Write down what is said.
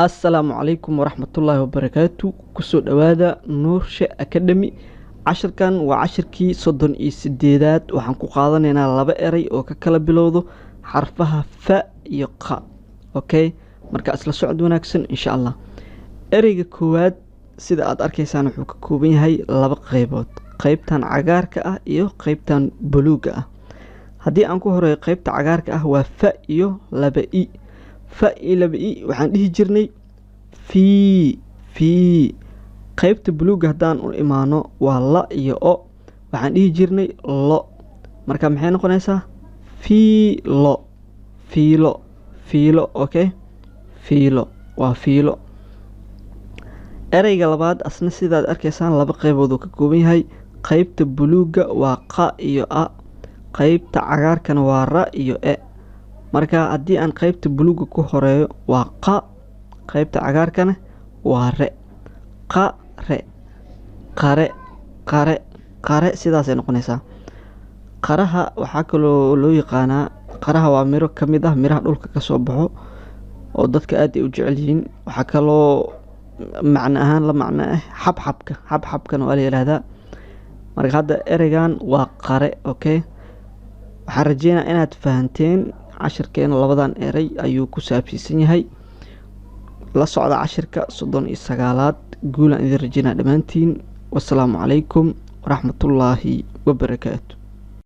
السلام عليكم ورحمة الله وبركاته. كسو دوادا نورشة أكاديمي. عشركان وعشركي صدن إيسديدات وحنكو قادنينا لبا إري أو كاكلا بلوضو حرفها فاء يقا. أوكي مركا أسلا سعود وناكسن إن شاء الله. إريغا كواد سيدا أد أركيسان وحو كوبين هاي لبا قيبود قيبتان عقاركا إيو قيبتان بلوغا. هدي أنكو هوري قيبتا عقاركا هو فاء إيو لبا إي فاء لبا إي وحان ديه جيرني في qaybta buluuga hadaan u imaano waa la iyo o waxaan dhihi jirnay lo marka maxay noqonaysaa fiilo okay fiilo waa fiilo. ereyga labaad asna sidaad arkaysaan laba qaybood oo ka kooban yahay qaybta buluuga waa qa iyo a qaybta cagaarkana waa ra iyo e marka haddii aan qaybta buluuga ku horeeyo waa qa qaybta cagaarkana waa re qare sidaasay noqonaysaa. qaraha waxaa kaloo loo yaqaanaa qaraha waa miro ka mid ah miraha dhulka ka soo baxo oo dadka aad ay u jecel yihiin. waxaa kaloo macno ahaan la macno ah xabxabkana waa la yidhaahdaa. marka hadda ereygan waa qare. okay waxaan rajeynaa inaad fahanteen cashirkeena labadan erey ayuu ku saabsiisan yahay. la socda cashirka 39aad guulaan idin rajeynaa dhammaantiin. والسلام عليكم ورحمة الله وبركاته.